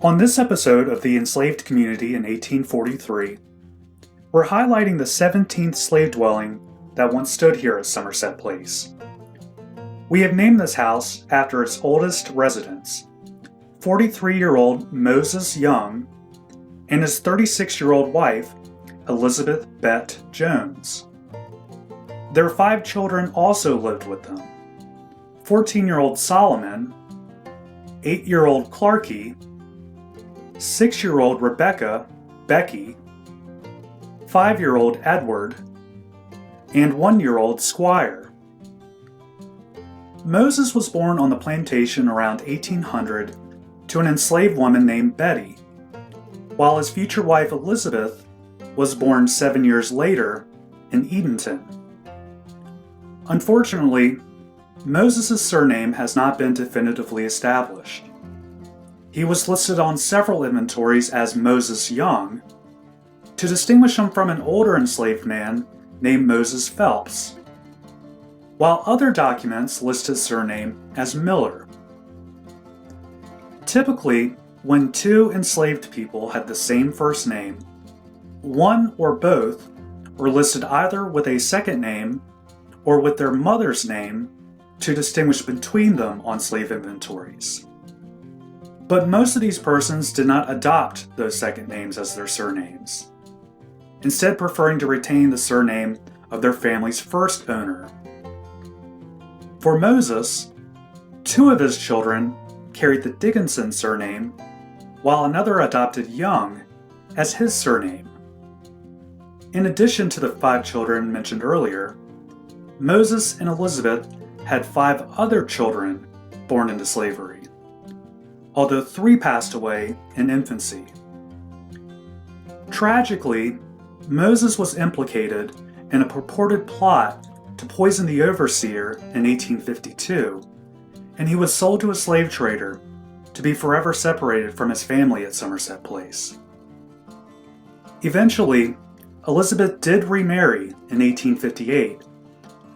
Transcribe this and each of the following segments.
On this episode of the Enslaved Community in 1843, we're highlighting the 17th slave dwelling that once stood here at Somerset Place. We have named this house after its oldest residents, 43-year-old Moses Young and his 36-year-old wife, Elizabeth Bett Jones. Their 5 children also lived with them, 14-year-old Solomon, 8-year-old Clarkie, 6-year-old Rebecca, Becky, 5-year-old Edward, and 1-year-old Squire. Moses was born on the plantation around 1800 to an enslaved woman named Betty, while his future wife Elizabeth was born 7 years later in Edenton. Unfortunately, Moses' surname has not been definitively established. He was listed on several inventories as Moses Young to distinguish him from an older enslaved man named Moses Phelps, while other documents list his surname as Miller. Typically, when 2 enslaved people had the same first name, one or both were listed either with a second name or with their mother's name to distinguish between them on slave inventories. But most of these persons did not adopt those second names as their surnames, instead preferring to retain the surname of their family's first owner. For Moses, 2 of his children carried the Dickinson surname, while another adopted Young as his surname. In addition to the 5 children mentioned earlier, Moses and Elizabeth had 5 other children born into slavery, although 3 passed away in infancy. Tragically, Moses was implicated in a purported plot to poison the overseer in 1852, and he was sold to a slave trader to be forever separated from his family at Somerset Place. Eventually, Elizabeth did remarry in 1858,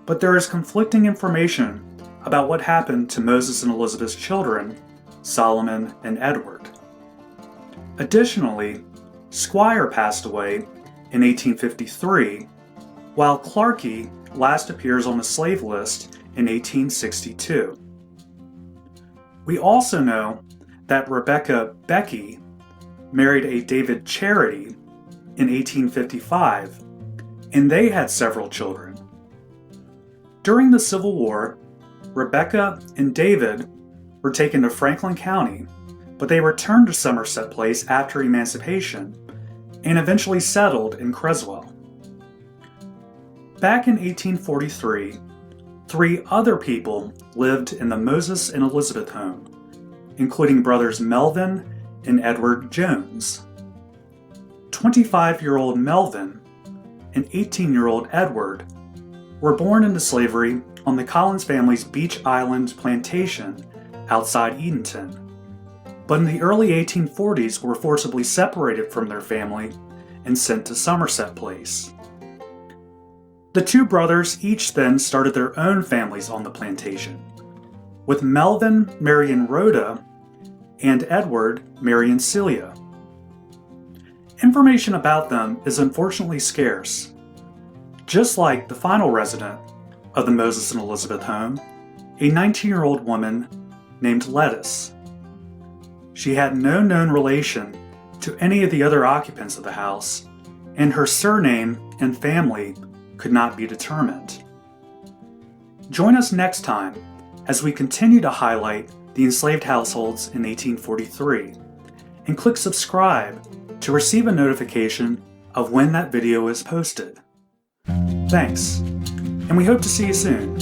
but there is conflicting information about what happened to Moses and Elizabeth's children, Solomon and Edward. Additionally, Squire passed away in 1853, while Clarkie last appears on the slave list in 1862. We also know that Rebecca Becky married a David Charity in 1855, and they had several children. During the Civil War, Rebecca and David were taken to Franklin County, but they returned to Somerset Place after emancipation and eventually settled in Creswell. Back in 1843, 3 other people lived in the Moses and Elizabeth home, including brothers Melvin and Edward Jones. 25-year-old Melvin and 18-year-old Edward were born into slavery on the Collins family's Beach Island plantation outside Edenton, but in the early 1840s were forcibly separated from their family and sent to Somerset Place. The 2 brothers each then started their own families on the plantation, with Melvin marrying Rhoda and Edward marrying Celia. Information about them is unfortunately scarce, just like the final resident of the Moses and Elizabeth home, a 19-year-old woman named Lettuce. She had no known relation to any of the other occupants of the house, and her surname and family could not be determined. Join us next time as we continue to highlight the enslaved households in 1843, and click subscribe to receive a notification of when that video is posted. Thanks, and we hope to see you soon.